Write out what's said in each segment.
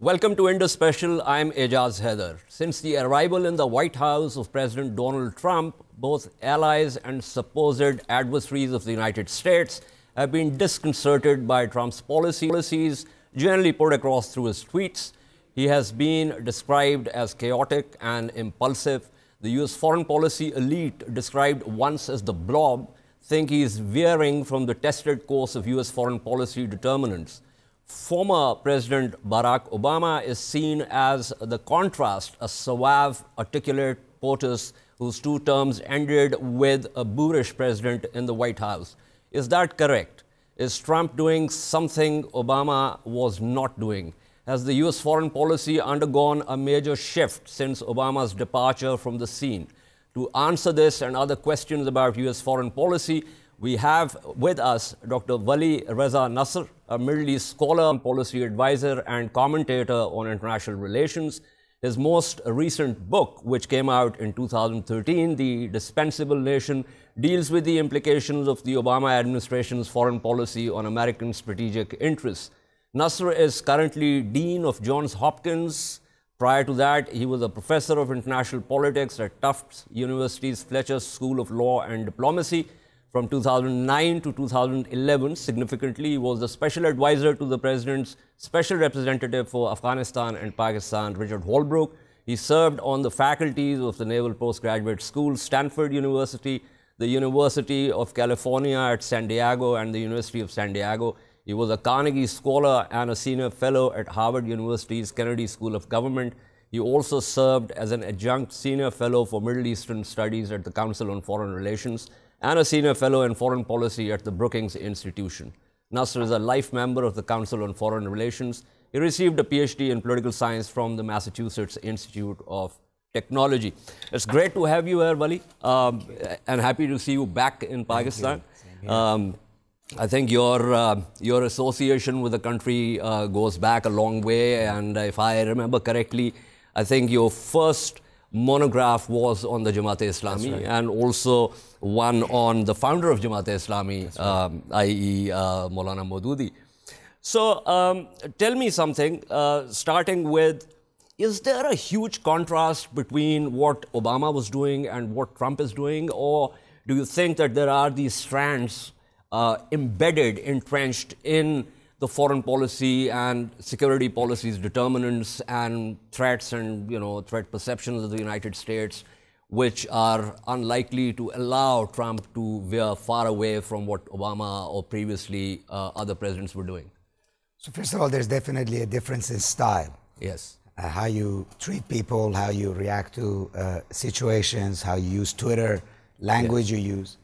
Welcome to Indus Special. I'm Ejaz Haider. Since the arrival in the White House of President Donald Trump, both allies and supposed adversaries of the United States have been disconcerted by Trump's policies, generally put across through his tweets. He has been described as chaotic and impulsive. The U.S. foreign policy elite, described once as the blob, think he is veering from the tested course of U.S. foreign policy determinants. Former President Barack Obama is seen as the contrast, a suave, articulate POTUS whose 2 terms ended with a boorish president in the White House. Is that correct? Is Trump doing something Obama was not doing? Has the U.S. foreign policy undergone a major shift since Obama's departure from the scene? To answer this and other questions about U.S. foreign policy, we have with us Dr. Vali Reza Nasr, a Middle East scholar, policy advisor, and commentator on international relations. His most recent book, which came out in 2013, The Dispensable Nation, deals with the implications of the Obama administration's foreign policy on American strategic interests. Nasr is currently Dean of Johns Hopkins. Prior to that, he was a professor of international politics at Tufts University's Fletcher School of Law and Diplomacy. From 2009 to 2011, significantly, he was the special advisor to the president's special representative for Afghanistan and Pakistan, Richard Holbrooke. He served on the faculties of the Naval Postgraduate School, Stanford University, the University of California at San Diego, and the University of San Diego. He was a Carnegie Scholar and a senior fellow at Harvard University's Kennedy School of Government. He also served as an adjunct senior fellow for Middle Eastern Studies at the Council on Foreign Relations and a senior fellow in foreign policy at the Brookings Institution. Nasr is a life member of the Council on Foreign Relations. He received a PhD in political science from the Massachusetts Institute of Technology. It's great to have you here, Vali, and happy to see you back in Pakistan. I think your association with the country goes back a long way, and if I remember correctly, I think your first monograph was on the Jamaat-e-Islami, right, and also one on the founder of Jamaat-e-Islami, right, i.e. Maulana Maududi. So tell me something, starting with, is there a huge contrast between what Obama was doing and what Trump is doing, or do you think that there are these strands embedded, entrenched in the foreign policy and security policies determinants and threats and, threat perceptions of the United States, which are unlikely to allow Trump to veer far away from what Obama or previously other presidents were doing? So first of all, there's definitely a difference in style. Yes. How you treat people, how you react to situations, how you use Twitter, language, yes, you use.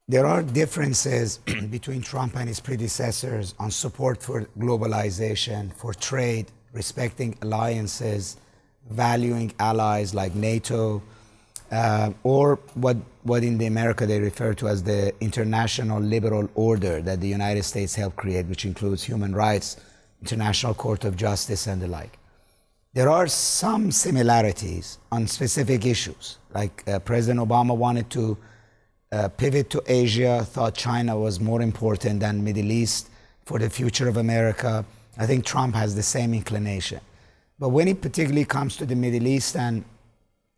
There are differences between Trump and his predecessors on support for globalization, for trade, respecting alliances, valuing allies like NATO, or what in the America they refer to as the international liberal order that the United States helped create, which includes human rights, International Court of Justice, and the like. There are some similarities on specific issues, like President Obama wanted to pivot to Asia, thought China was more important than Middle East for the future of America. I think Trump has the same inclination. But when it particularly comes to the Middle East and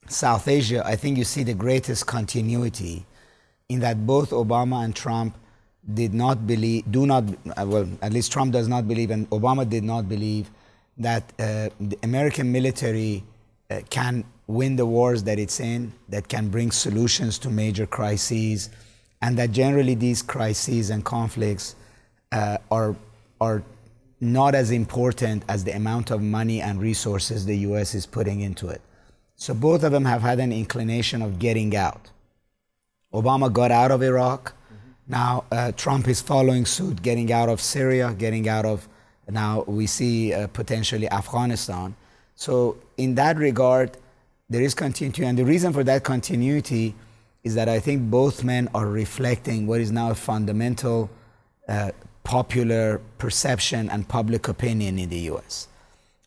South Asia, I think you see the greatest continuity in that both Obama and Trump did not believe, well, at least Trump does not believe, and Obama did not believe that the American military can win the wars that it's in, that can bring solutions to major crises, and that generally these crises and conflicts are not as important as the amount of money and resources the US is putting into it. So both of them have had an inclination of getting out. Obama got out of Iraq. Now Trump is following suit, getting out of Syria, getting out of, now we see potentially Afghanistan. So in that regard, there is continuity, and the reason for that continuity is that I think both men are reflecting what is now a fundamental popular perception and public opinion in the US.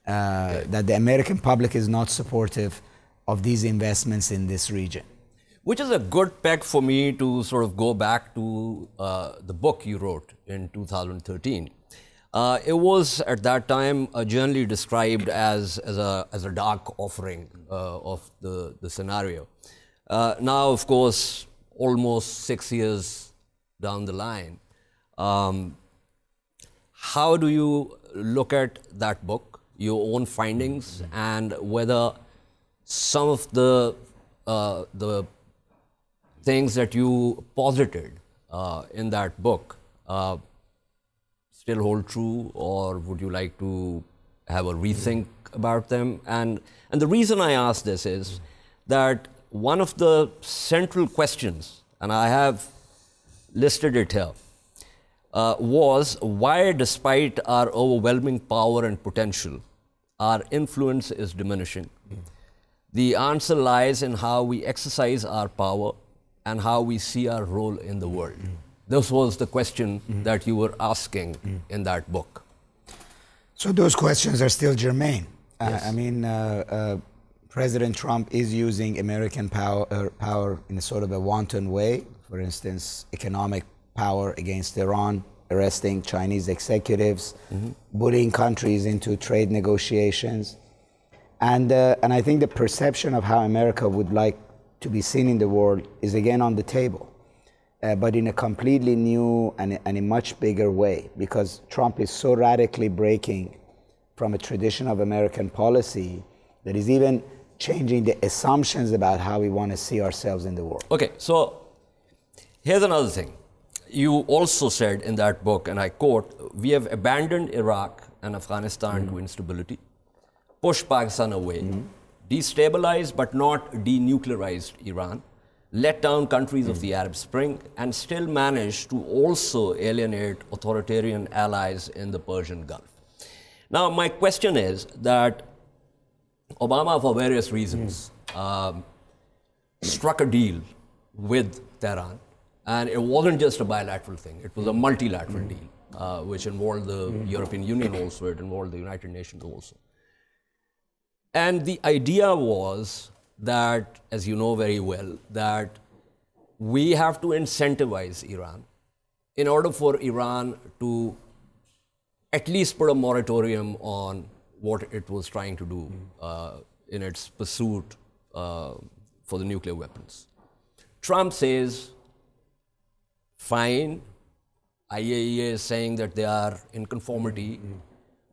That the American public is not supportive of these investments in this region. Which is a good peg for me to sort of go back to the book you wrote in 2013. It was at that time generally described as a dark offering of the scenario. Now, of course, almost 6 years down the line, how do you look at that book, your own findings, and whether some of the things that you posited in that book still hold true, or would you like to have a rethink about them? And the reason I ask this is that one of the central questions, and I have listed it here, was why, despite our overwhelming power and potential, our influence is diminishing. The answer lies in how we exercise our power and how we see our role in the world. This was the question that you were asking in that book. So those questions are still germane. Yes. I mean, President Trump is using American power in a sort of a wanton way. For instance, economic power against Iran, arresting Chinese executives, bullying countries into trade negotiations. And I think the perception of how America would like to be seen in the world is again on the table. But in a completely new and a much bigger way, because Trump is so radically breaking from a tradition of American policy that is even changing the assumptions about how we want to see ourselves in the world. Okay, so here's another thing. You also said in that book, and I quote, "We have abandoned Iraq and Afghanistan to instability, pushed Pakistan away, destabilized but not denuclearized Iran, let down countries of the Arab Spring, and still managed to also alienate authoritarian allies in the Persian Gulf." Now, my question is that Obama, for various reasons, struck a deal with Tehran, and it wasn't just a bilateral thing, it was a multilateral deal, which involved the European Union also, it involved the United Nations also. And the idea was that, as you know very well, that we have to incentivize Iran in order for Iran to at least put a moratorium on what it was trying to do in its pursuit for the nuclear weapons. Trump says, fine, IAEA is saying that they are in conformity,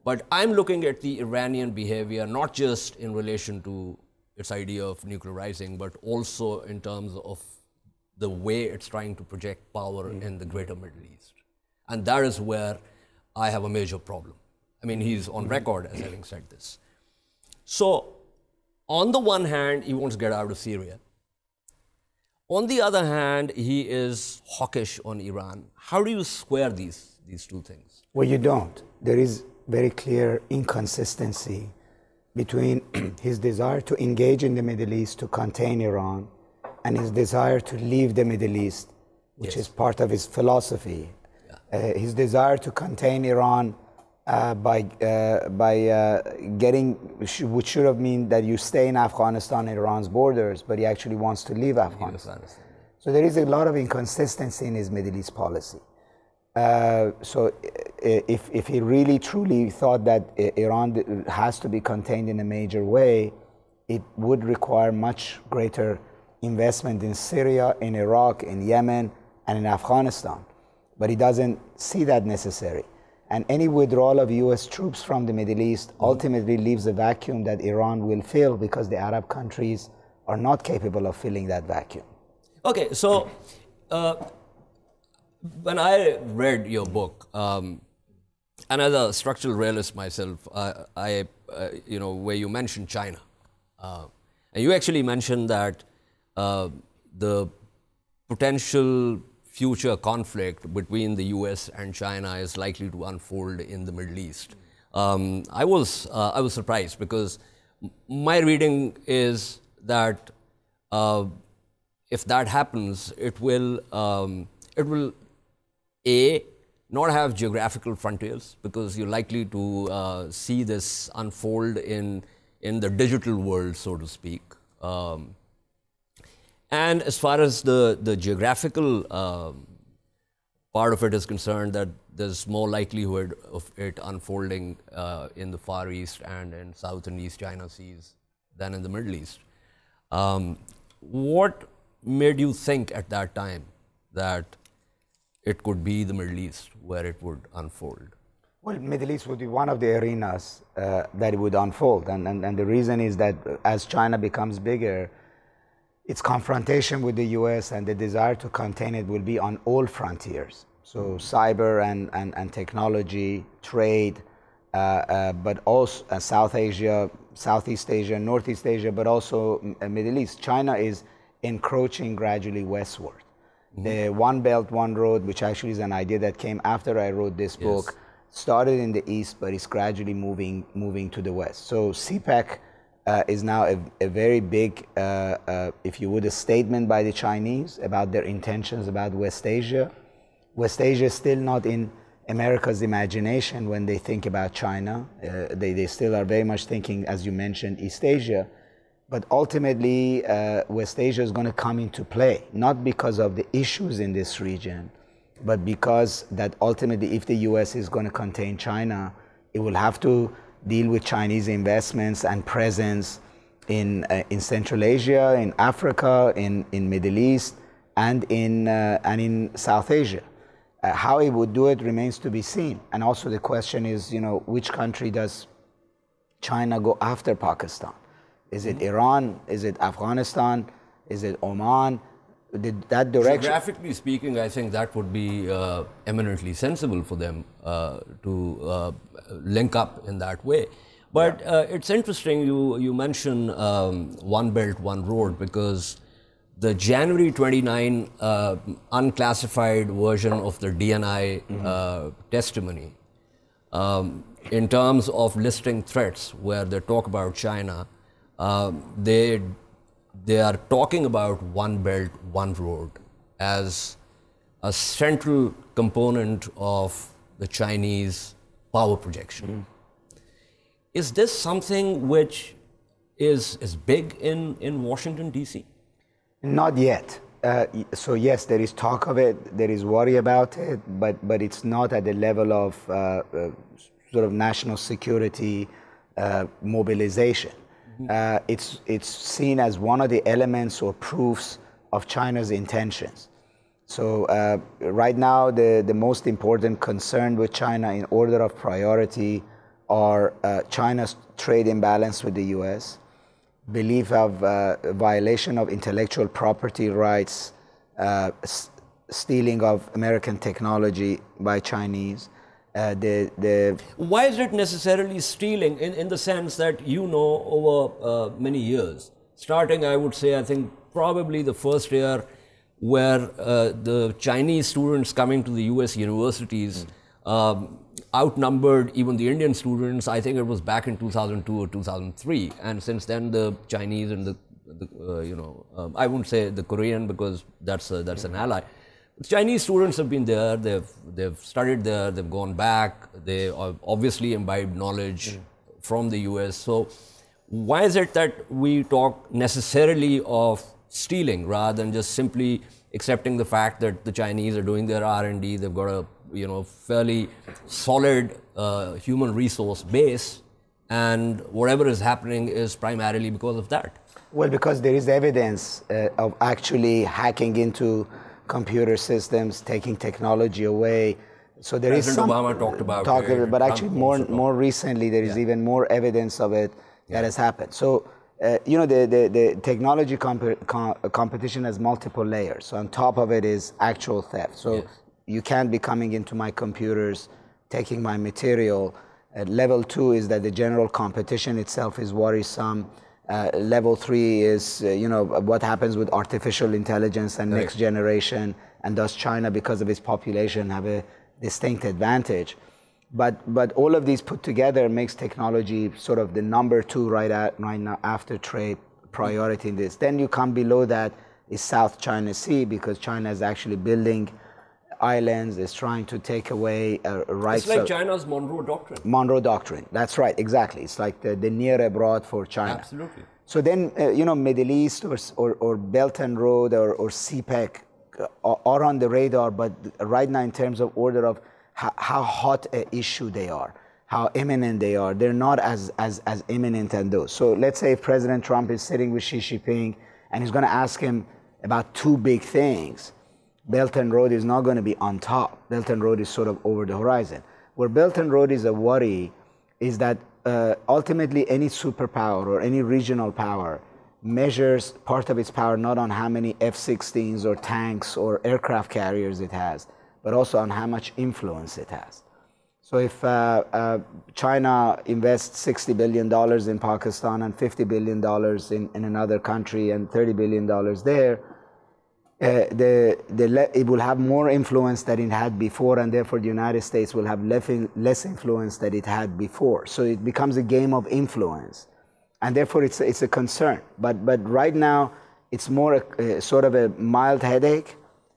but I'm looking at the Iranian behavior not just in relation to its idea of nuclearizing, but also in terms of the way it's trying to project power in the greater Middle East. And that is where I have a major problem. I mean, he's on record as having said this. So, on the one hand, he wants to get out of Syria. On the other hand, he is hawkish on Iran. How do you square these two things? Well, you don't. There is very clear inconsistency between his desire to engage in the Middle East to contain Iran and his desire to leave the Middle East, which is part of his philosophy. His desire to contain Iran by getting, which should have meant that you stay in Afghanistan and Iran's borders, but he actually wants to leave Afghanistan. So there is a lot of inconsistency in his Middle East policy. So if he really truly thought that Iran has to be contained in a major way, it would require much greater investment in Syria, in Iraq, in Yemen, and in Afghanistan. But he doesn't see that necessary. And any withdrawal of US troops from the Middle East ultimately leaves a vacuum that Iran will fill because the Arab countries are not capable of filling that vacuum. Okay, so when I read your book, and as a structural realist myself, where you mentioned China, and you actually mentioned that the potential future conflict between the US and China is likely to unfold in the Middle East. I was surprised because my reading is that if that happens, it will not have geographical frontiers because you're likely to see this unfold in the digital world, so to speak. And as far as the geographical part of it is concerned that there's more likelihood of it unfolding in the Far East and in South and East China Seas than in the Middle East. What made you think at that time that it could be the Middle East where it would unfold? Well, Middle East would be one of the arenas that it would unfold. And the reason is that as China becomes bigger, its confrontation with the US and the desire to contain it will be on all frontiers. So cyber and technology, trade, but also South Asia, Southeast Asia, Northeast Asia, but also Middle East. China is encroaching gradually westward. The One Belt, One Road, which actually is an idea that came after I wrote this book, started in the east, but it's gradually moving to the west. So CPEC is now a very big, if you would, a statement by the Chinese about their intentions about West Asia. West Asia is still not in America's imagination when they think about China. They still are very much thinking, as you mentioned, East Asia. But ultimately, West Asia is going to come into play, not because of the issues in this region, but because that ultimately, if the US is going to contain China, it will have to deal with Chinese investments and presence in Central Asia, in Africa, in Middle East, and in South Asia. How it would do it remains to be seen. And also the question is, you know, which country does China go after Pakistan? Is it Iran? Is it Afghanistan? Is it Oman? That direction. Geographically speaking, I think that would be eminently sensible for them to link up in that way. But it's interesting you mention One Belt, One Road, because the January 29 unclassified version of the DNI testimony, in terms of listing threats where they talk about China, they are talking about One Belt, One Road as a central component of the Chinese power projection. Is this something which is big in Washington, D.C.? Not yet. So yes, there is talk of it, there is worry about it, but it's not at the level of sort of national security mobilization. It's seen as one of the elements or proofs of China's intentions. So right now, the most important concern with China in order of priority are China's trade imbalance with the US, belief of violation of intellectual property rights, stealing of American technology by Chinese. Why is it necessarily stealing in the sense that, you know, over many years, starting, I would say, I think probably the first year where the Chinese students coming to the US universities outnumbered even the Indian students. I think it was back in 2002 or 2003. And since then, the Chinese and I wouldn't say the Korean because that's an ally. Chinese students have been there, they've studied there, they've gone back, they obviously imbibed knowledge from the US. So why is it that we talk necessarily of stealing rather than just simply accepting the fact that the Chinese are doing their R&D, they've got a fairly solid human resource base, and whatever is happening is primarily because of that? Well, because there is evidence of actually hacking into computer systems, taking technology away. So there President is some Obama talked about it, but actually more recently there is even more evidence of it that has happened. So the technology competition has multiple layers. So on top of it is actual theft. So you can't be coming into my computers, taking my material. Level 2 is that the general competition itself is worrisome. Level 3 is, what happens with artificial intelligence and next generation, and does China, because of its population, have a distinct advantage? But all of these put together makes technology sort of the number 2 right now after trade priority in this. Then you come below that is South China Sea, because China is actually building islands, is trying to take away rights. It's like China's Monroe Doctrine. Monroe Doctrine, that's right, exactly. It's like the near abroad for China. Absolutely. So then, Middle East or Belt and Road or CPEC are on the radar, but right now in terms of order of how hot an issue they are, how imminent they are, they're not as imminent as those. So let's say if President Trump is sitting with Xi Jinping and he's going to ask him about two big things, Belt and Road is not going to be on top. Belt and Road is sort of over the horizon. Where Belt and Road is a worry is that ultimately any superpower or any regional power measures part of its power not on how many F-16s or tanks or aircraft carriers it has, but also on how much influence it has. So if China invests $60 billion in Pakistan and $50 billion in another country and $30 billion there, it will have more influence than it had before, and therefore the United States will have less influence than it had before. So it becomes a game of influence, and therefore it's a concern. But right now it's more sort of a mild headache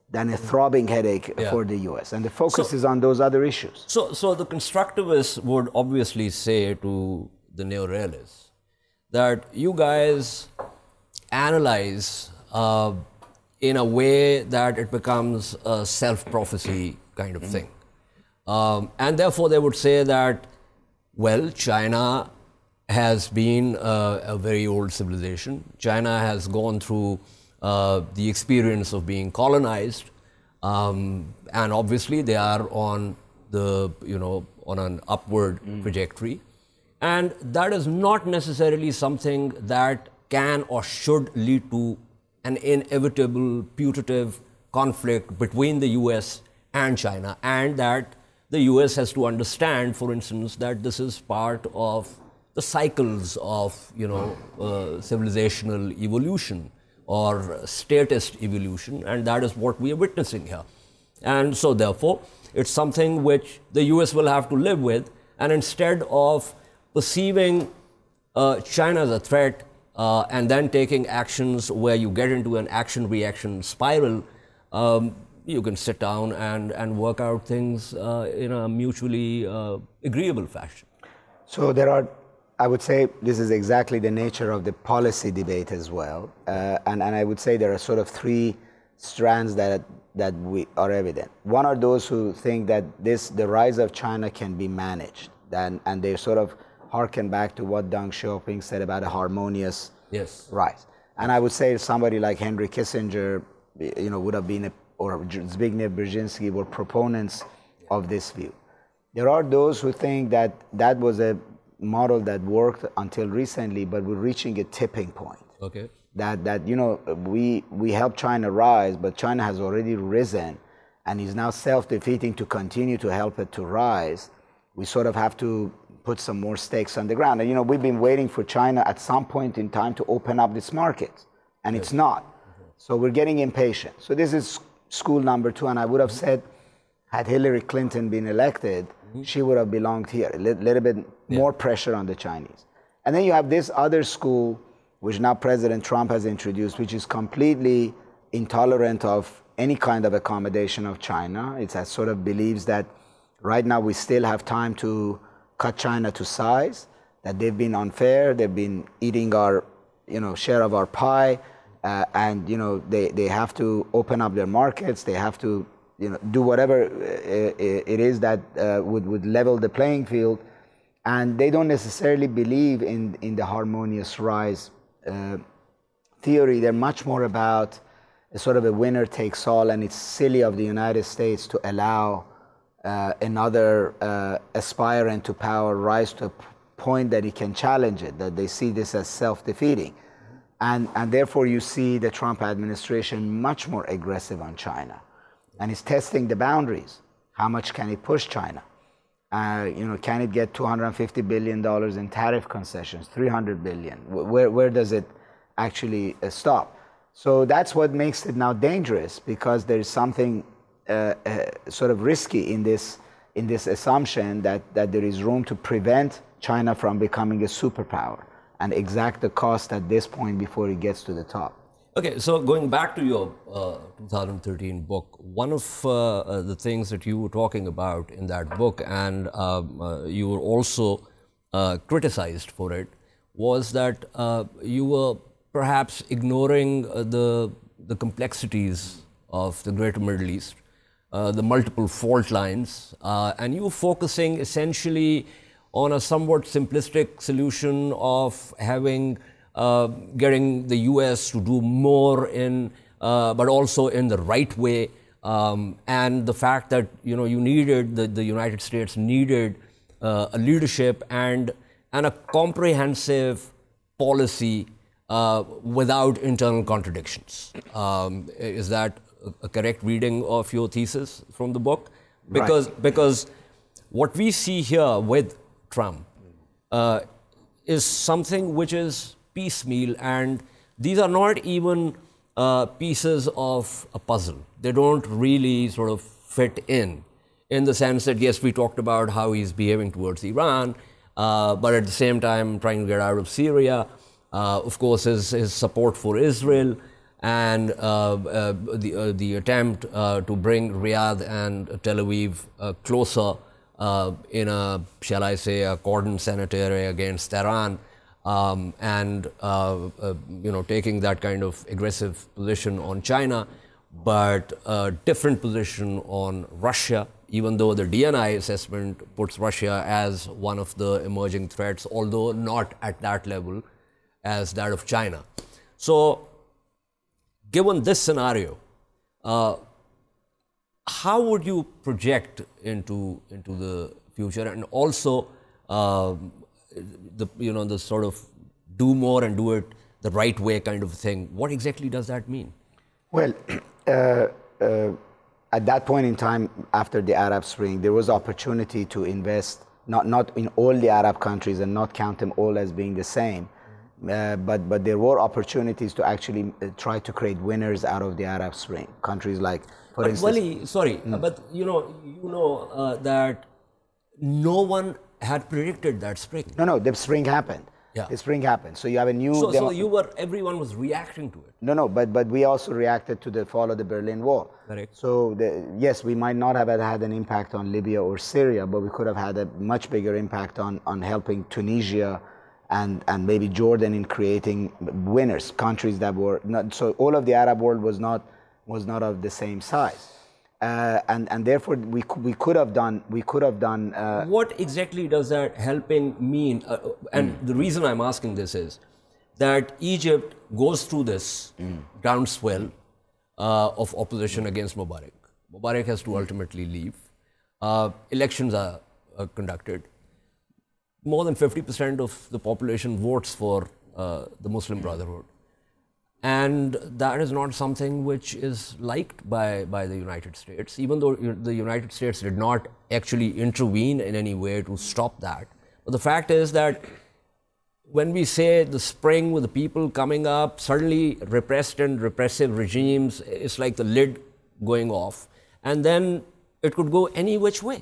than a throbbing headache for the U.S. And the focus is on those other issues. So the constructivists would obviously say to the neorealists that you guys analyze in a way that it becomes a self-prophecy kind of thing. And therefore they would say that, well, China has been a very old civilization. China has gone through the experience of being colonized, and obviously they are on the, on an upward trajectory. And that is not necessarily something that can or should lead to an inevitable putative conflict between the US and China, and that the US has to understand, for instance, that this is part of the cycles of, civilizational evolution or statist evolution, and that is what we are witnessing here. And so therefore, it's something which the US will have to live with, and instead of perceiving China as a threat and then taking actions where you get into an action-reaction spiral, you can sit down and work out things in a mutually agreeable fashion. So there are, I would say this is exactly the nature of the policy debate as well. And I would say there are sort of three strands that are evident. One are those who think that the rise of China can be managed, and they sort of harken back to what Deng Xiaoping said about a harmonious rise. And I would say somebody like Henry Kissinger, would have been, or Zbigniew Brzezinski were proponents of this view. There are those who think that that was a model that worked until recently, but we're reaching a tipping point. Okay. That we helped China rise, but China has already risen and is now self-defeating to continue to help it to rise. We sort of have to put some more stakes on the ground. And we've been waiting for China at some point in time to open up this market, and it's not. So we're getting impatient. So this is school number two, and I would have said, had Hillary Clinton been elected, she would have belonged here. A little bit more pressure on the Chinese. And then you have this other school, which now President Trump has introduced, which is completely intolerant of any kind of accommodation of China. It sort of believes that right now we still have time to cut China to size, that they've been unfair, they've been eating our share of our pie, and they have to open up their markets, they have to do whatever it is that would level the playing field. And they don't necessarily believe in the harmonious rise theory. They're much more about a sort of a winner takes all, and it's silly of the United States to allow another aspirant to power rise to a point that he can challenge it, that they see this as self-defeating. And therefore you see the Trump administration much more aggressive on China. And it's testing the boundaries. How much can it push China? Can it get $250 billion in tariff concessions, $300 billion? Where does it actually stop? So that's what makes it now dangerous, because there is something sort of risky in this assumption that there is room to prevent China from becoming a superpower and exact the cost at this point before it gets to the top. Okay, so going back to your 2013 book, one of the things that you were talking about in that book, and you were also criticized for it, was that you were perhaps ignoring the complexities of the greater Middle East, the multiple fault lines, and you focusing essentially on a somewhat simplistic solution of having, getting the US to do more in, but also in the right way, and the fact that, you know, you needed, the United States needed a leadership and a comprehensive policy without internal contradictions. Is that a correct reading of your thesis from the book? Because what we see here with Trump is something which is piecemeal, and these are not even pieces of a puzzle. They don't really sort of fit in the sense that, yes, we talked about how he's behaving towards Iran, but at the same time trying to get out of Syria. Of course, his support for Israel, and the attempt to bring Riyadh and Tel Aviv closer in a, shall I say, a cordon sanitaire against Tehran, and you know, taking that kind of aggressive position on China, but a different position on Russia, even though the DNI assessment puts Russia as one of the emerging threats, although not at that level as that of China. So, given this scenario, how would you project into the future, and also the sort of do more and do it the right way kind of thing? What exactly does that mean? Well, at that point in time, after the Arab Spring, there was opportunity to invest, not in all the Arab countries and not count them all as being the same, but there were opportunities to actually try to create winners out of the Arab Spring. Countries like, for instance... Wali, sorry, but you know that no one had predicted that spring. No, the spring happened. Yeah. The spring happened. So you have a new... So everyone was reacting to it. No, but we also reacted to the fall of the Berlin Wall. Correct. So yes, we might not have had an impact on Libya or Syria, but we could have had a much bigger impact on helping Tunisia and maybe Jordan in creating winners, countries that were not... So all of the Arab world was not of the same size. And therefore we could have done what exactly does that helping mean? And the reason I'm asking this is that Egypt goes through this groundswell of opposition against Mubarak. Mubarak has to ultimately leave. Elections are conducted. More than 50% of the population votes for the Muslim Brotherhood. And that is not something which is liked by the United States, even though the United States did not actually intervene in any way to stop that. But the fact is that when we say the spring with the people coming up, suddenly repressed and repressive regimes, it's like the lid going off. And then it could go any which way.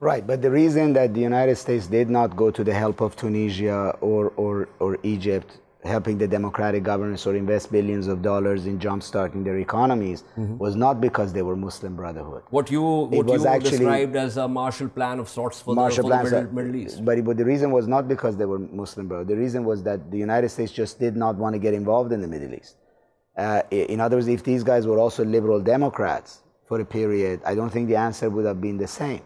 Right, but the reason that the United States did not go to the help of Tunisia or Egypt, helping the democratic governance or invest billions of dollars in jump-starting their economies, was not because they were Muslim Brotherhood. What you described as a Marshall Plan of sorts for the Middle East. But the reason was not because they were Muslim Brotherhood. The reason was that the United States just did not want to get involved in the Middle East. In other words, if these guys were also liberal Democrats for a period, I don't think the answer would have been the same.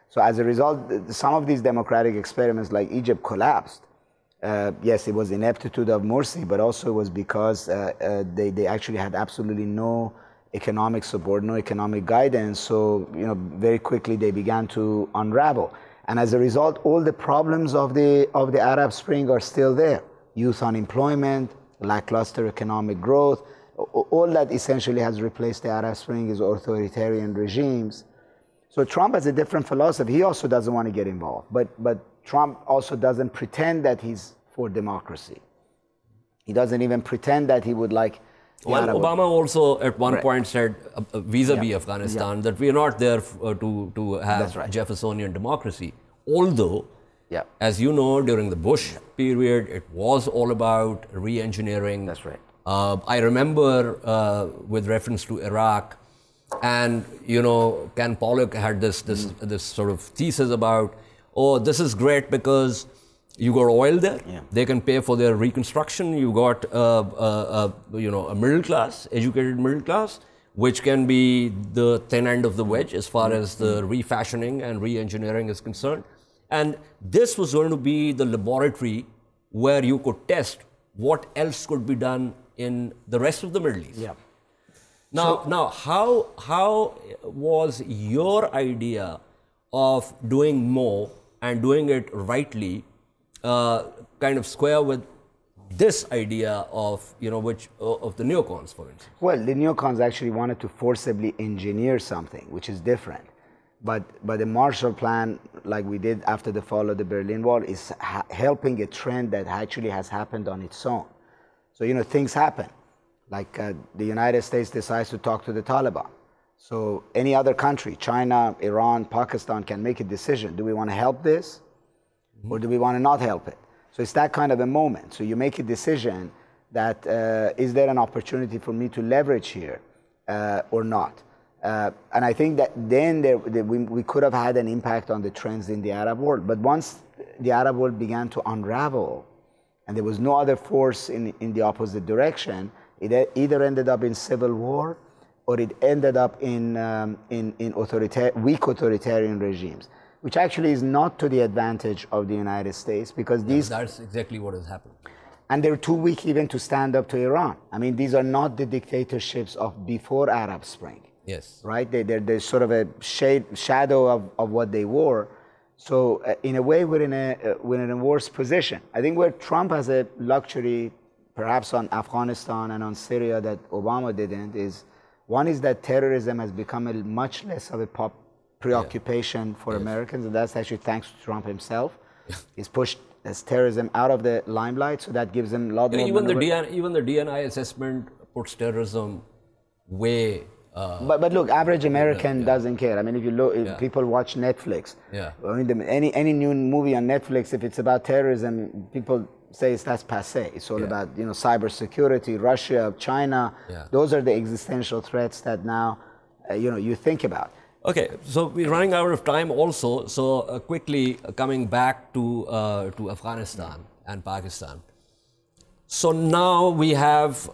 So as a result, some of these democratic experiments like Egypt collapsed. Yes, it was ineptitude of Morsi, but also it was because they actually had absolutely no economic support, no economic guidance. So, very quickly they began to unravel. And as a result, all the problems of the Arab Spring are still there. Youth unemployment, lackluster economic growth, all that essentially has replaced the Arab Spring is authoritarian regimes. So Trump has a different philosophy. He also doesn't want to get involved. But Trump also doesn't pretend that he's for democracy. He doesn't even pretend that he would like... Well, Obama also at one point said, vis-a-vis Afghanistan, that we are not there to have Jeffersonian democracy. Although, as you know, during the Bush period, it was all about re-engineering. That's right. I remember with reference to Iraq, and Ken Pollock had this sort of thesis about, oh, this is great because you got oil there. They can pay for their reconstruction. You got a middle class, educated middle class. which can be the thin end of the wedge as far as the refashioning and re-engineering is concerned. And this was going to be the laboratory where you could test what else could be done in the rest of the Middle East. Yeah. Now, how was your idea of doing more and doing it rightly kind of square with this idea of, of the neocons, for instance? Well, the neocons actually wanted to forcibly engineer something, which is different. But the Marshall Plan, like we did after the fall of the Berlin Wall, is helping a trend that actually has happened on its own. So, things happen. Like the United States decides to talk to the Taliban. So any other country, China, Iran, Pakistan, can make a decision. Do we want to help this or do we want to not help it? So it's that kind of a moment. So you make a decision that is there an opportunity for me to leverage here or not? And I think that then we could have had an impact on the trends in the Arab world. But once the Arab world began to unravel and there was no other force in the opposite direction, it either ended up in civil war or it ended up in weak authoritarian regimes, which actually is not to the advantage of the United States because that's exactly what has happened. And they're too weak even to stand up to Iran. I mean, these are not the dictatorships of before Arab Spring. Yes. Right? They're sort of a shadow of what they were. So in a way, we're in a worse position. I think where Trump has a luxury, perhaps on Afghanistan and on Syria that Obama didn't, is one is that terrorism has become a much less of a preoccupation for Americans, and that's actually thanks to Trump himself. He's pushed as terrorism out of the limelight, so that gives him a lot more. Even the DNI assessment puts terrorism way. But look, average American doesn't care. I mean, if you look, if people watch Netflix. Yeah. I mean, any new movie on Netflix, if it's about terrorism, people say that's passé. It's all about cybersecurity, Russia, China. Yeah. Those are the existential threats that now you think about. Okay, so we're running out of time also. So quickly coming back to Afghanistan and Pakistan. So now we have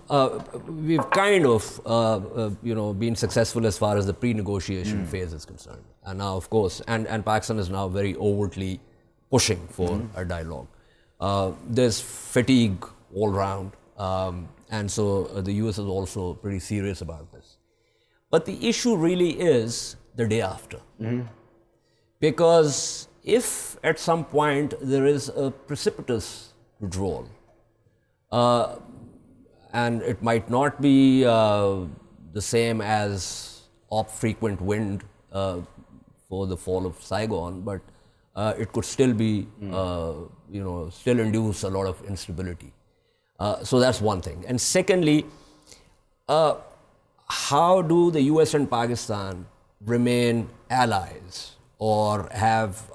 we've kind of been successful as far as the pre-negotiation phase is concerned, and now of course and Pakistan is now very overtly pushing for a dialogue. There's fatigue all round, and so the US is also pretty serious about this. But the issue really is the day after, because if at some point there is a precipitous withdrawal. And it might not be the same as frequent wind for the fall of Saigon, but it could still be, still induce a lot of instability. So that's one thing. And secondly, how do the US and Pakistan remain allies or have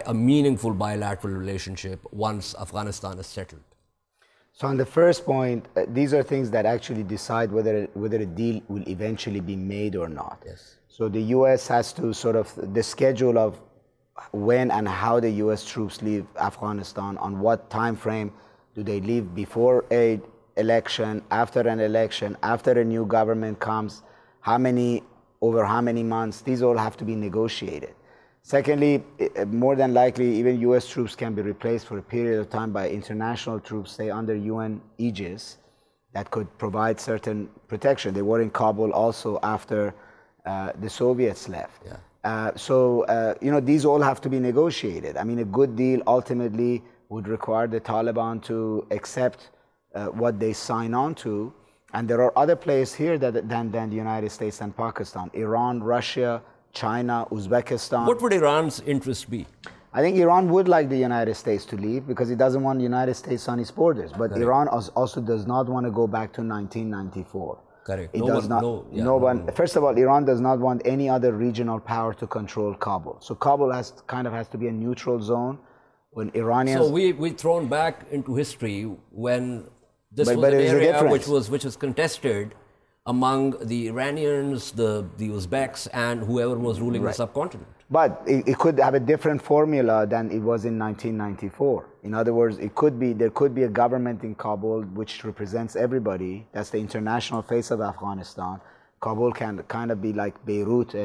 a meaningful bilateral relationship once Afghanistan is settled? So on the first point, these are things that actually decide whether a deal will eventually be made or not. Yes. So the U.S. has to sort of, the schedule of when and how the U.S. troops leave Afghanistan, on what time frame do they leave before an election, after an election, after a new government comes, over how many months, these all have to be negotiated. Secondly, more than likely, even U.S. troops can be replaced for a period of time by international troops, say under UN Aegis, that could provide certain protection. They were in Kabul also after the Soviets left. Yeah. These all have to be negotiated. I mean, a good deal ultimately would require the Taliban to accept what they sign on to. And there are other players here than the United States and Pakistan, Iran, Russia, China, Uzbekistan. What would Iran's interest be? I think Iran would like the United States to leave because it doesn't want the United States on its borders. But right. Iran also does not want to go back to 1994. Correct. First of all, Iran does not want any other regional power to control Kabul. So Kabul has to be a neutral zone when Iranians. So we're thrown back into history when this was an area which was contested among the Iranians, the Uzbeks, and whoever was ruling the subcontinent. But it could have a different formula than it was in 1994. In other words, there could be a government in Kabul which represents everybody. That's the international face of Afghanistan. Kabul can kind of be like Beirut,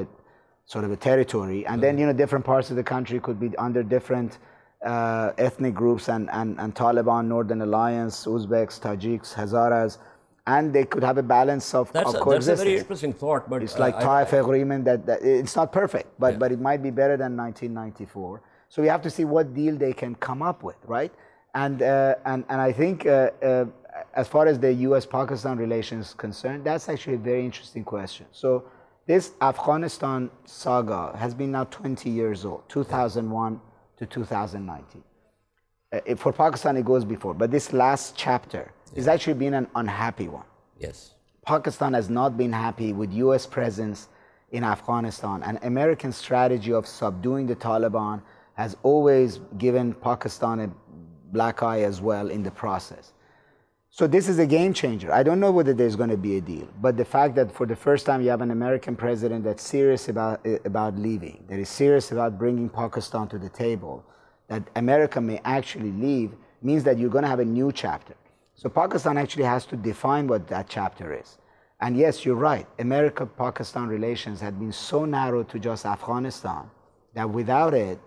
sort of a territory. And then, you know, different parts of the country could be under different ethnic groups and Taliban, Northern Alliance, Uzbeks, Tajiks, Hazaras, and they could have a balance of coexistence. That's a very interesting thought. But it's like Taif agreement that it's not perfect, but it might be better than 1994. So we have to see what deal they can come up with, right? And I think as far as the U.S.-Pakistan relations is concerned, that's actually a very interesting question. So this Afghanistan saga has been now 20 years old, 2001 to 2019. For Pakistan, it goes before, but this last chapter has actually been an unhappy one. Yes. Pakistan has not been happy with U.S. presence in Afghanistan, and American strategy of subduing the Taliban has always given Pakistan a black eye as well in the process. So this is a game changer. I don't know whether there's going to be a deal, but the fact that for the first time you have an American president that's serious about leaving, that is serious about bringing Pakistan to the table, that America may actually leave, means that you're going to have a new chapter. So Pakistan actually has to define what that chapter is. And yes, you're right, America-Pakistan relations had been so narrow to just Afghanistan that without it,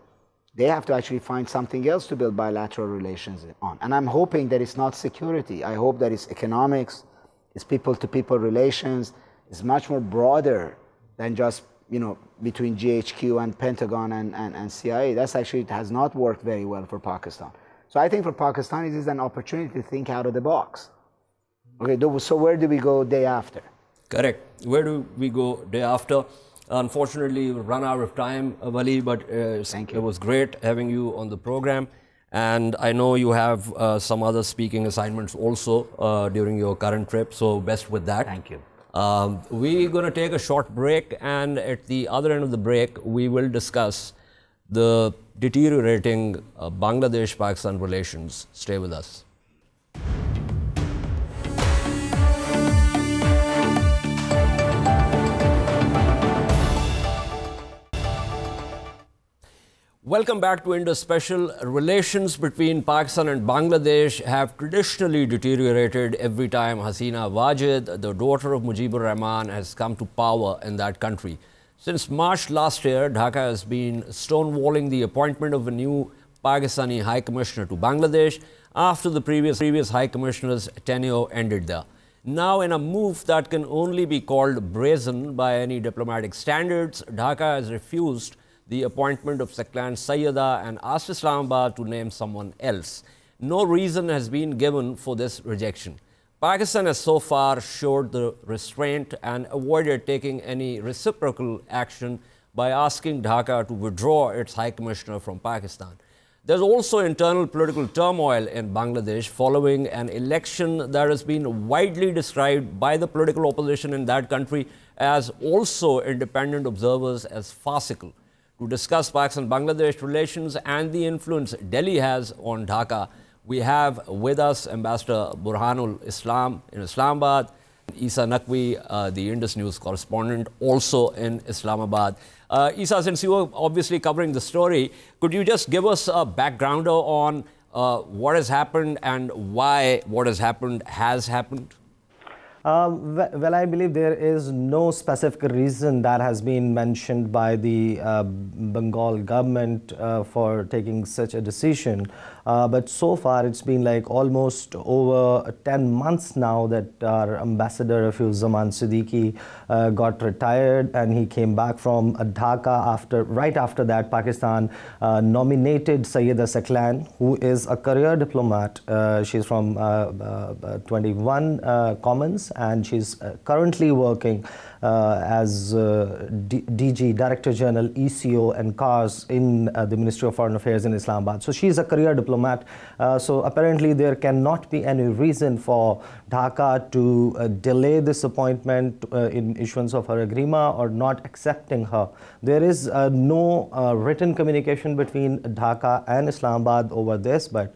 they have to actually find something else to build bilateral relations on. And I'm hoping that it's not security. I hope that it's economics, it's people-to-people relations, it's much more broader than just, you know, between GHQ and Pentagon and CIA. That's actually, it has not worked very well for Pakistan. So I think for Pakistan, it is an opportunity to think out of the box. Okay, so where do we go day after? Correct. Where do we go day after? Unfortunately, we've run out of time, Vali, but it was great having you on the program. And I know you have some other speaking assignments also during your current trip, so best with that. Thank you. We're going to take a short break, and at the other end of the break, we will discuss the deteriorating Bangladesh-Pakistan relations. Stay with us. Welcome back to Indus Special. Relations between Pakistan and Bangladesh have traditionally deteriorated every time Hasina Wajid, the daughter of Mujibur Rahman, has come to power in that country. Since March last year, Dhaka has been stonewalling the appointment of a new Pakistani High Commissioner to Bangladesh after the previous High Commissioner's tenure ended there. Now, in a move that can only be called brazen by any diplomatic standards, Dhaka has refused the appointment of Saklan Sayyida and asked Islamabad to name someone else. No reason has been given for this rejection. Pakistan has so far showed the restraint and avoided taking any reciprocal action by asking Dhaka to withdraw its High Commissioner from Pakistan. There's also internal political turmoil in Bangladesh following an election that has been widely described by the political opposition in that country as also independent observers as farcical. To discuss Pakistan-Bangladesh relations and the influence Delhi has on Dhaka, we have with us Ambassador Burhanul Islam in Islamabad, Essa Naqvi, the Indus News correspondent, also in Islamabad. Essa, since you were obviously covering the story, could you just give us a backgrounder on what has happened and why what has happened has happened? Well, I believe there is no specific reason that has been mentioned by the Bengal government for taking such a decision. But so far, it's been like almost over 10 months now that our ambassador Rafiuzzaman Siddiqui got retired, and he came back from Dhaka right after that. Pakistan nominated Sayyida Saklan, who is a career diplomat. She's from 21 Commons, and she's currently working as DG, Director General, ECO and CARS in the Ministry of Foreign Affairs in Islamabad. So she's a career diplomat. So apparently there cannot be any reason for Dhaka to delay this appointment in issuance of her agrima or not accepting her. There is no written communication between Dhaka and Islamabad over this, but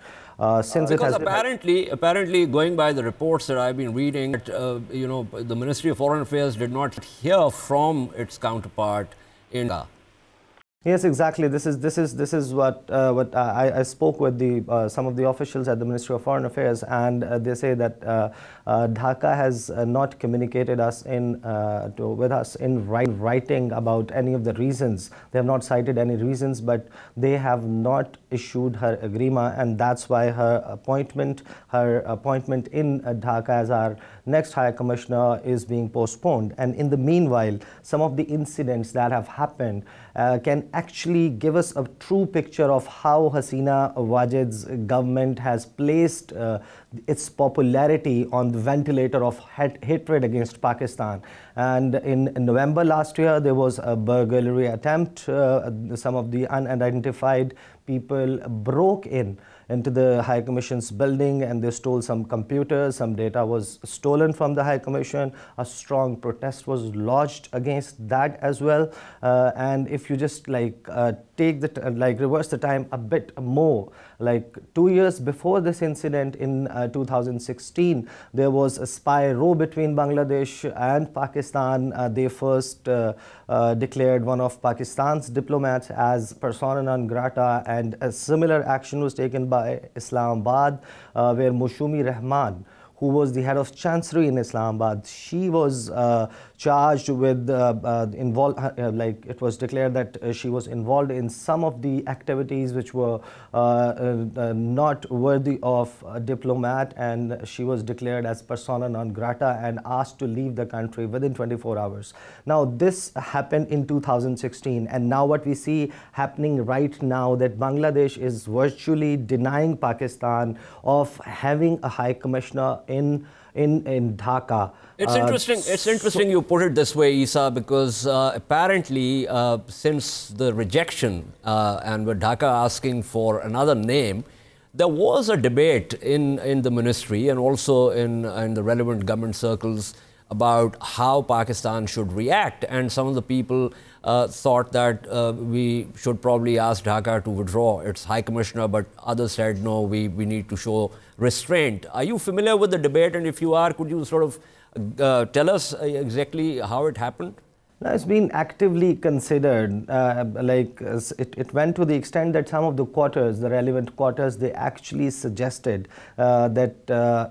since it has apparently going by the reports that I've been reading, the Ministry of Foreign Affairs did not hear from its counterpart in Dhaka. Yes, exactly. This is what I spoke with some of the officials at the Ministry of Foreign Affairs, and they say that Dhaka has not communicated with us in writing about any of the reasons. They have not cited any reasons, but they have not issued her agreement, and that's why her appointment in Dhaka as our next High Commissioner is being postponed. And in the meanwhile, some of the incidents that have happened can actually give us a true picture of how Hasina Wajid's government has placed its popularity on the ventilator of hatred against Pakistan. And in November last year, there was a burglary attempt. Some of the unidentified people broke into the High Commission's building, and they stole some computers. Some data was stolen from the High Commission. A strong protest was lodged against that as well. And if you just reverse the time a bit more, like 2 years before this incident in 2016, there was a spy row between Bangladesh and Pakistan. They first declared one of Pakistan's diplomats as persona non grata, and a similar action was taken by Islamabad, where Mushumi Rahman, who was the head of Chancery in Islamabad, she was charged with it was declared that she was involved in some of the activities which were not worthy of a diplomat, and she was declared as persona non grata and asked to leave the country within 24 hours. Now this happened in 2016, and now what we see happening right now, that Bangladesh is virtually denying Pakistan of having a High Commissioner in Dhaka. It's interesting. It's interesting you put it this way, Isa, because apparently since the rejection and with Dhaka asking for another name, there was a debate in the ministry and also in the relevant government circles about how Pakistan should react, and some of the people thought that we should probably ask Dhaka to withdraw its High Commissioner, but others said no, we need to show restraint. Are you familiar with the debate? And if you are, could you sort of tell us exactly how it happened? No, it's been actively considered. It went to the extent that some of the quarters, the relevant quarters, they actually suggested that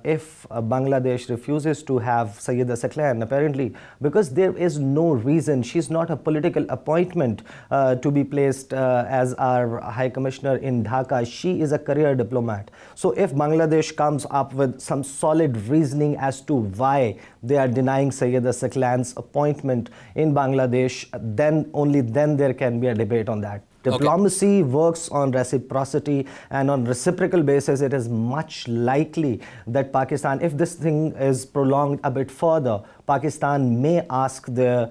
if Bangladesh refuses to have Sayyida Saklan, apparently, because there is no reason, she's not a political appointment to be placed as our High Commissioner in Dhaka. She is a career diplomat. So if Bangladesh comes up with some solid reasoning as to why they are denying Sayyida Saklan's appointment in Bangladesh, then only then there can be a debate on that. Diplomacy works on reciprocity, and on reciprocal basis, it is much likely that Pakistan, if this thing is prolonged a bit further, Pakistan may ask the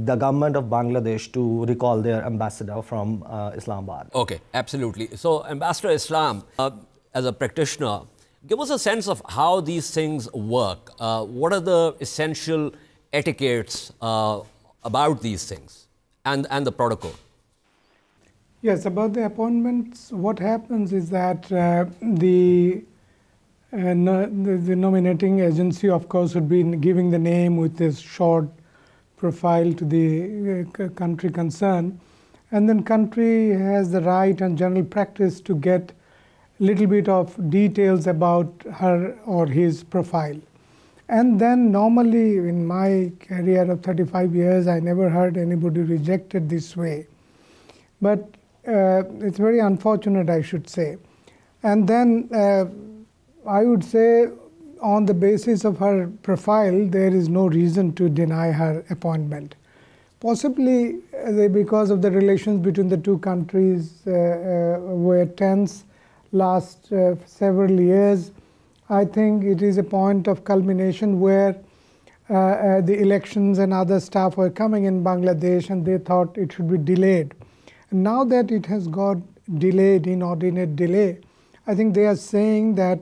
government of Bangladesh to recall their ambassador from Islamabad. Okay, absolutely. So, Ambassador Islam, as a practitioner, give us a sense of how these things work. What are the essential etiquettes about these things and the protocol? Yes, about the appointments, what happens is that the nominating agency, of course, would be giving the name with this short profile to the country concerned, and then country has the right and general practice to get little bit of details about her or his profile. And then normally in my career of 35 years, I never heard anybody rejected this way. But it's very unfortunate, I should say. And then I would say on the basis of her profile, there is no reason to deny her appointment. Possibly because of the relations between the two countries were tense last several years. I think it is a point of culmination where the elections and other stuff were coming in Bangladesh, and they thought it should be delayed. And now that it has got delayed, inordinate delay, I think they are saying that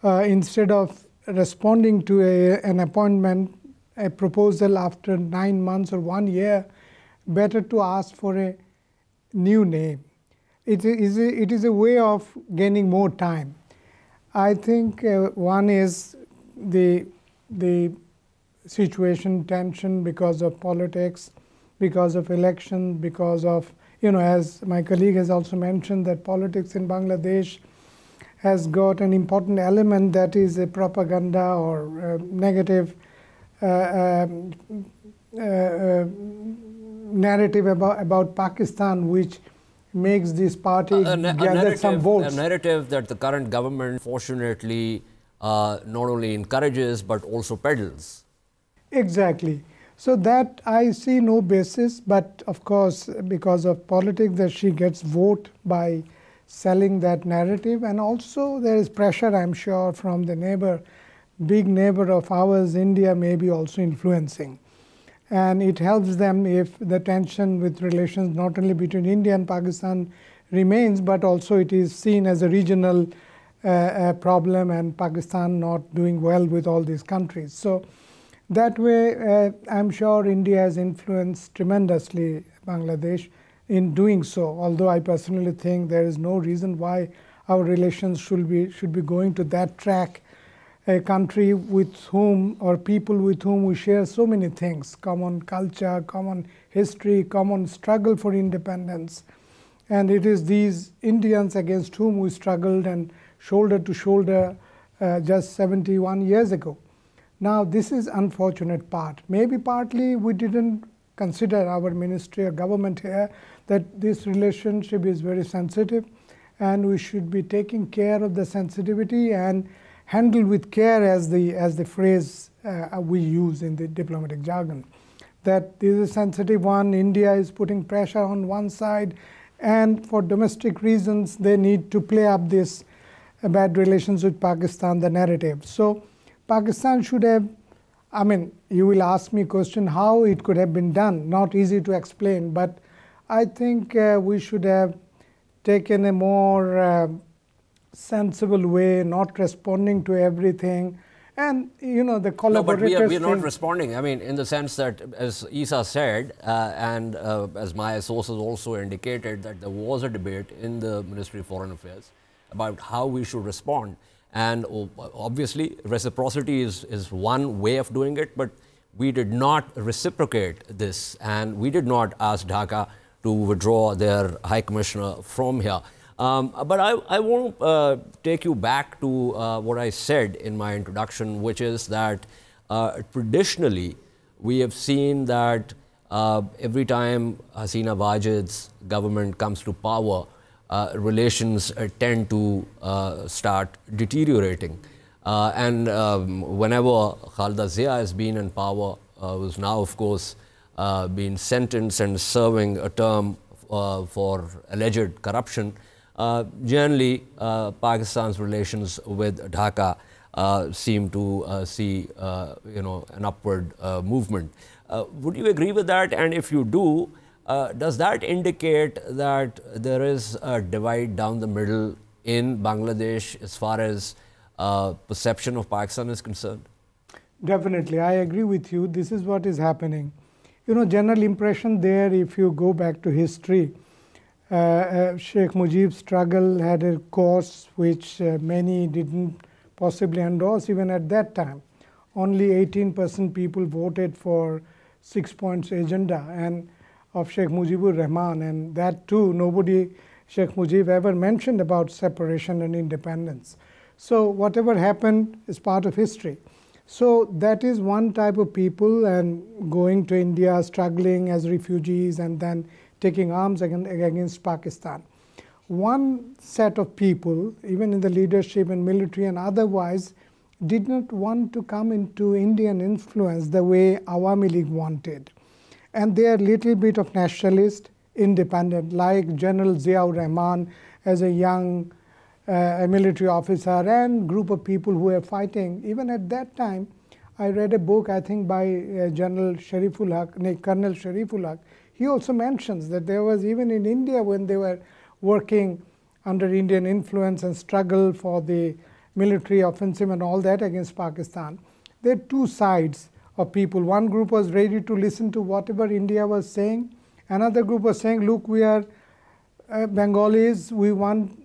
instead of responding to an appointment, a proposal after 9 months or 1 year, better to ask for a new name. It is a way of gaining more time. I think one is the situation, tension because of politics. because of election, because of, as my colleague has also mentioned, that politics in Bangladesh has got an important element that is a propaganda or negative narrative about Pakistan, which makes this party gather some votes. A narrative that the current government, fortunately, not only encourages but also peddles. Exactly. So that I see no basis, but of course, because of politics, that she gets vote by selling that narrative, and also there is pressure, I'm sure, from the neighbor, big neighbor of ours, India, may be also influencing. And it helps them if the tension with relations not only between India and Pakistan remains, but also it is seen as a regional problem, and Pakistan not doing well with all these countries. So that way, I'm sure India has influenced tremendously Bangladesh in doing so, although I personally think there is no reason why our relations should be going to that track. A country with whom, or people with whom we share so many things, common culture, common history, common struggle for independence. And it is these Indians against whom we struggled and shoulder to shoulder just 71 years ago. Now, this is unfortunate part. Maybe partly we didn't consider, our ministry or government here, that this relationship is very sensitive and we should be taking care of the sensitivity and handle with care, as the phrase we use in the diplomatic jargon. That this is a sensitive one, India is putting pressure on one side, and for domestic reasons they need to play up this bad relations with Pakistan, the narrative. So Pakistan should have, you will ask me a question how it could have been done, not easy to explain, but I think we should have taken a more sensible way, not responding to everything, and the collaborators. No, but we are not responding. In the sense that, as Isa said, and as my sources also indicated, that there was a debate in the Ministry of Foreign Affairs about how we should respond. And obviously, reciprocity is one way of doing it, but we did not reciprocate this, and we did not ask Dhaka to withdraw their High Commissioner from here. But I want to take you back to what I said in my introduction, which is that traditionally we have seen that every time Hasina Wajid's government comes to power, relations tend to start deteriorating. And whenever Khalida Zia has been in power, who's now, of course, been sentenced and serving a term for alleged corruption, generally, Pakistan's relations with Dhaka seem to see, an upward movement. Would you agree with that? And if you do, does that indicate that there is a divide down the middle in Bangladesh as far as perception of Pakistan is concerned? Definitely, I agree with you. This is what is happening. General impression there, if you go back to history, Sheikh Mujib's struggle had a course which many didn't possibly endorse even at that time. Only 18% people voted for 6 points agenda and of Sheikh Mujibur Rahman, and that too nobody, Sheikh Mujib, ever mentioned about separation and independence. So whatever happened is part of history. So that is one type of people, and going to India, struggling as refugees, and then taking arms against Pakistan. One set of people, even in the leadership and military and otherwise, did not want to come into Indian influence the way Awami League wanted. And they are a little bit of nationalist, independent, like General Ziaur Rahman as a young military officer, and group of people who were fighting. Even at that time, I read a book, I think, by Colonel Shariful Haq. He also mentions that there was, even in India, when they were working under Indian influence and struggle for the military offensive and all that against Pakistan, there are two sides of people. One group was ready to listen to whatever India was saying. Another group was saying, look, we are Bengalis, we want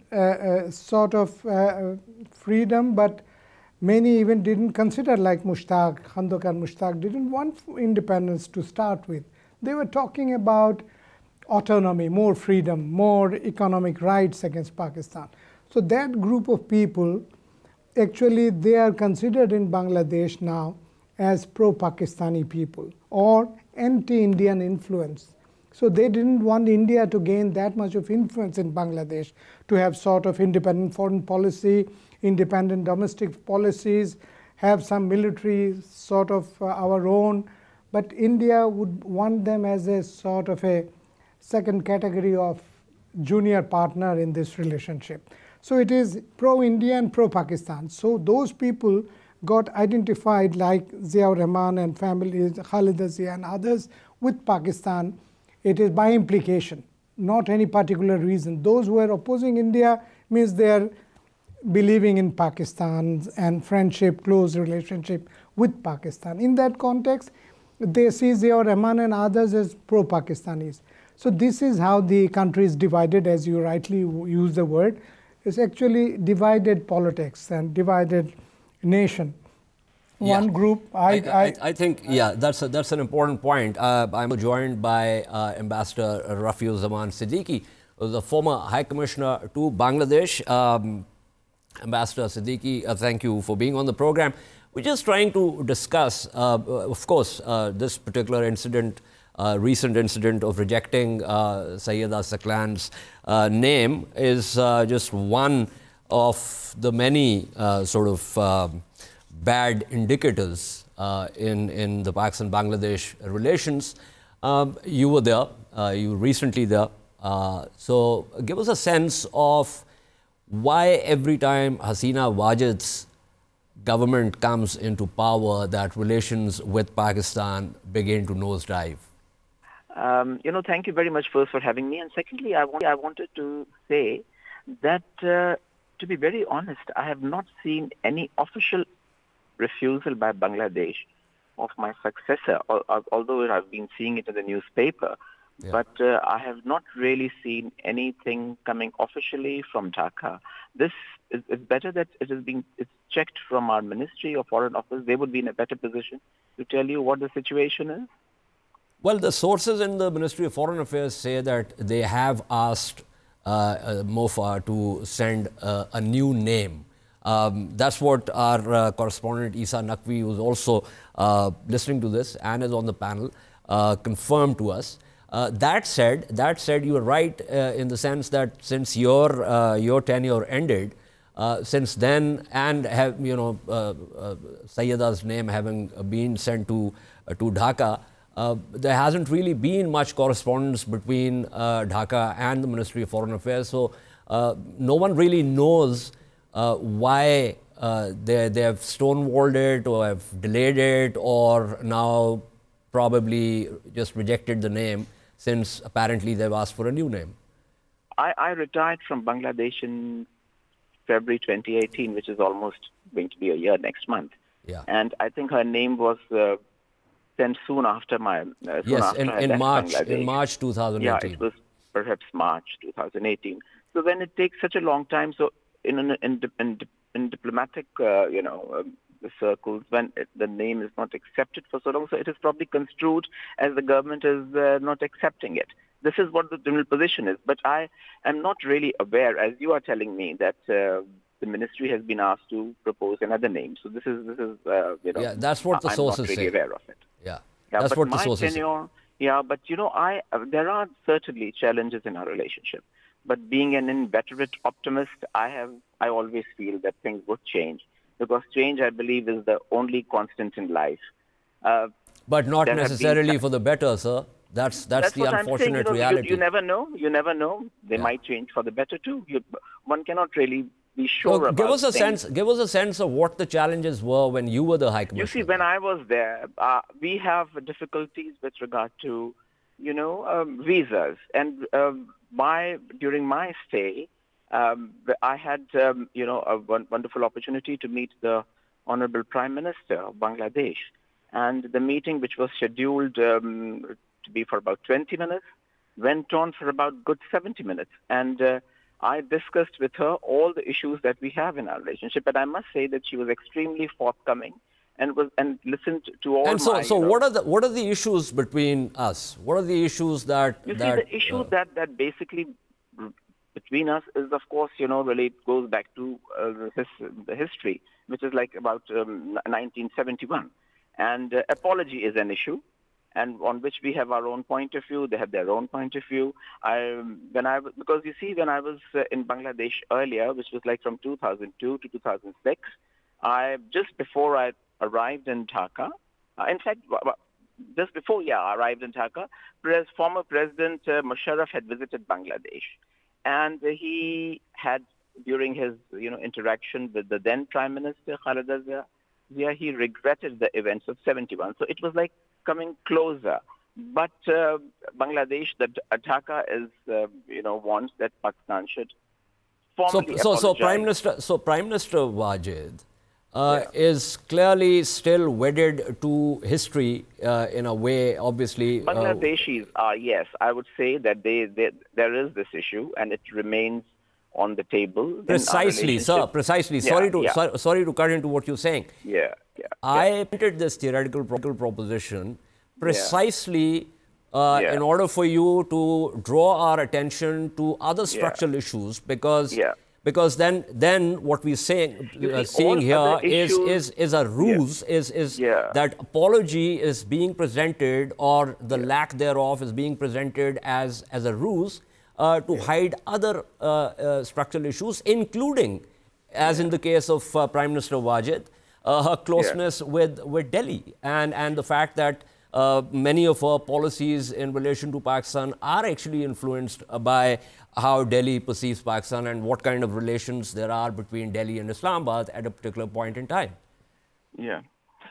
sort of freedom, but many even didn't consider, like Mushtaq, Khandokar Mushtaq, didn't want independence to start with. They were talking about autonomy, more freedom, more economic rights against Pakistan. So that group of people, actually, they are considered in Bangladesh now as pro-Pakistani people or anti-Indian influence. So they didn't want India to gain that much of influence in Bangladesh, to have sort of independent foreign policy, independent domestic policies, have some military sort of our own. But India would want them as a sort of a second category of junior partner in this relationship. So it is pro-India and pro-Pakistan. So those people got identified, like Ziaur Rahman and families, Khalida Zia and others, with Pakistan. It is by implication, not any particular reason. Those who are opposing India means they are believing in Pakistan and friendship, close relationship with Pakistan. In that context, they see Ziaur Rahman and others as pro-Pakistanis. So this is how the country is divided, as you rightly use the word. It's actually divided politics and divided nation. Yeah. One group, I think, yeah, that's an important point. I'm joined by Ambassador Rafiuzzaman Siddiqui, who's the former High Commissioner to Bangladesh. Ambassador Siddiqui, thank you for being on the program. We're just trying to discuss, of course, this particular incident, recent incident of rejecting Sayyida Saklan's name is just one of the many sort of bad indicators in the Pakistan-Bangladesh relations. You were there, you were recently there. So give us a sense of why every time Hasina Wajid's government comes into power, that relations with Pakistan begin to nosedive. Thank you very much first for having me. And secondly, I wanted to say that, to be very honest, I have not seen any official refusal by Bangladesh of my successor, although I've been seeing it in the newspaper. Yeah. But I have not really seen anything coming officially from Dhaka. This is better that it's checked from our Ministry of Foreign Office. They would be in a better position to tell you what the situation is. Well, the sources in the Ministry of Foreign Affairs say that they have asked MOFA to send a new name. That's what our correspondent Essa Naqvi, who's also listening to this and is on the panel, confirmed to us. That said, you are right in the sense that since your tenure ended, since then, and have Sayyida's name having been sent to Dhaka, there hasn't really been much correspondence between Dhaka and the Ministry of Foreign Affairs. So no one really knows why they have stonewalled it or have delayed it or now probably just rejected the name, since apparently they've asked for a new name. I retired from Bangladesh in February 2018, which is almost going to be a year next month. Yeah. And I think her name was sent soon after my in March 2018. Yeah, it was perhaps March 2018. So when it takes such a long time, so in diplomatic circles, when the name is not accepted for so long, so it is probably construed as the government is not accepting it. This is what the general position is. But I am not really aware, as you are telling me, that the ministry has been asked to propose another name. So this is yeah, that's what the sources say. I'm not really aware of it. Yeah, that's what the sources say. Yeah, but there are certainly challenges in our relationship. But being an inveterate optimist, I always feel that things would change, because change, I believe, is the only constant in life. But not necessarily for the better, sir. That's the unfortunate reality. You never know. You never know. They might change for the better too. One cannot really be sure about give us a things. Give us a sense of what the challenges were when you were the High Commissioner. You see, when I was there, we have difficulties with regard to, visas. And during my stay, I had, a wonderful opportunity to meet the Honorable Prime Minister of Bangladesh. And the meeting, which was scheduled to be for about 20 minutes, went on for about good 70 minutes. And I discussed with her all the issues that we have in our relationship. And I must say that she was extremely forthcoming and listened to all. And so what are the issues between us? What are the issues that the issue that basically between us is, of course, really it goes back to the history, which is like about 1971, and apology is an issue, and on which we have our own point of view. They have their own point of view. Because you see, when I was in Bangladesh earlier, which was like from 2002 to 2006, just before I arrived in Dhaka, in fact, just before I arrived in Dhaka, former President Musharraf had visited Bangladesh, and he had, during his interaction with the then Prime Minister Khaleda Zia, he regretted the events of 71. So it was like coming closer. But Bangladesh, that Dhaka is, wants that Pakistan should formally apologize. So Prime Minister Wajid is clearly still wedded to history in a way, obviously. Bangladeshis are, yes. I would say that there is this issue, and it remains on the table. Precisely, sir, precisely. Sorry to cut into what you're saying. I entered this theoretical proposition precisely in order for you to draw our attention to other structural issues, because then what we're seeing here is a ruse, that apology is being presented, or the lack thereof is being presented as a ruse to hide other structural issues, including, as in the case of Prime Minister Wajid, her closeness with Delhi, and the fact that many of her policies in relation to Pakistan are actually influenced by how Delhi perceives Pakistan and what kind of relations there are between Delhi and Islamabad at a particular point in time. Yeah.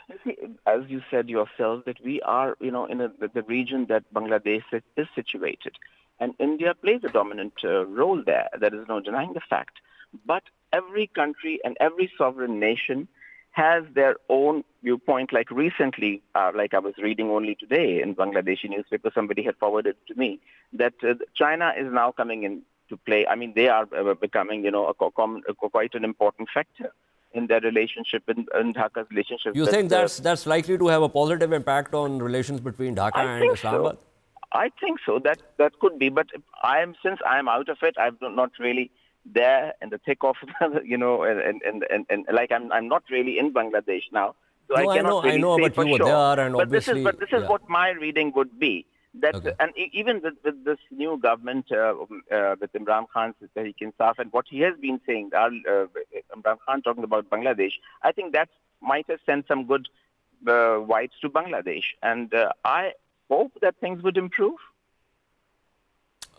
You see, as you said yourself, that we are, in the region that Bangladesh is situated. And India plays a dominant role there. There is no denying the fact. But every country and every sovereign nation has their own viewpoint. Like recently, like I was reading only today in Bangladeshi newspaper, somebody had forwarded to me that China is now coming into play. I mean, they are becoming, quite an important factor in their relationship, in Dhaka's relationship. You think that's likely to have a positive impact on relations between Dhaka and Islamabad? So. I think so. That could be. But since I'm out of it, I'm not really there in the thick of, and like I'm not really in Bangladesh now, so I cannot really say for sure. There, and but this is what my reading would be. And even with this new government, with Imran Khan's Tehreek Insaf, and what he has been saying, Imran Khan talking about Bangladesh, I think that might have sent some good vibes to Bangladesh, and I hope that things would improve.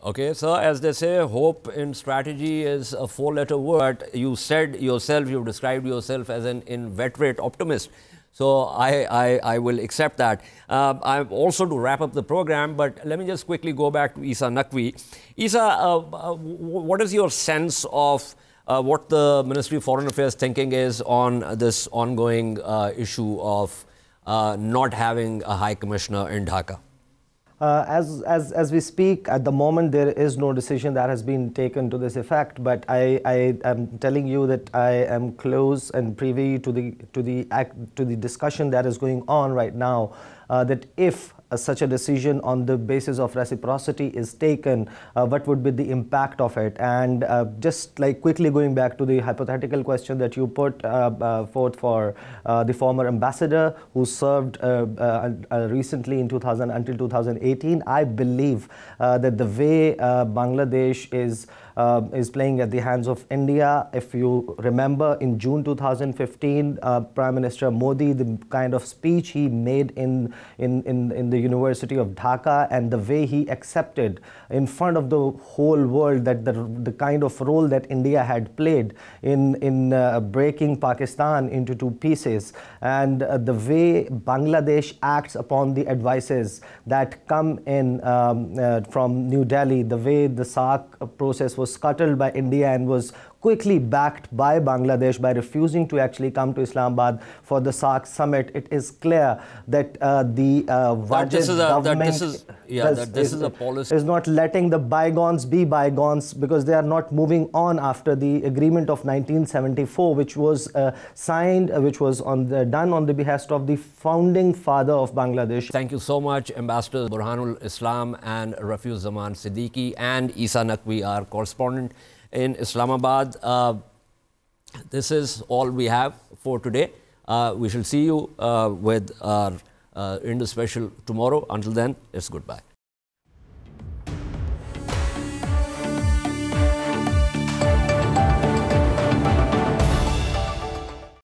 Okay, so as they say, hope in strategy is a four-letter word. You said yourself, you described yourself as an inveterate optimist. So I will accept that. I'm also to wrap up the program, but let me just quickly go back to Essa Naqvi. Essa, what is your sense of what the Ministry of Foreign Affairs thinking is on this ongoing issue of not having a High Commissioner in Dhaka? As we speak, at the moment, there is no decision that has been taken to this effect. But I am telling you that I am close and privy to the discussion that is going on right now. That if such a decision on the basis of reciprocity is taken, what would be the impact of it? And just like quickly going back to the hypothetical question that you put forth for the former ambassador who served recently in until 2018, I believe that the way Bangladesh is playing at the hands of India. If you remember, in June 2015, Prime Minister Modi, the kind of speech he made in the University of Dhaka, and the way he accepted in front of the whole world that the kind of role that India had played in breaking Pakistan into two pieces, and the way Bangladesh acts upon the advices that come in from New Delhi, the way the SAARC process was scuttled by India and was quickly backed by Bangladesh by refusing to actually come to Islamabad for the SAARC summit, it is clear that the Wajid government this is a policy. Is not letting the bygones be bygones, because they are not moving on after the agreement of 1974, which was signed, which was done on the behest of the founding father of Bangladesh. Thank you so much, Ambassador Burhanul Islam and Rafiuzzaman Siddiqui, and Essa Naqvi, our correspondent in Islamabad. This is all we have for today. We shall see you with our Indus Special tomorrow. Until then, it's goodbye.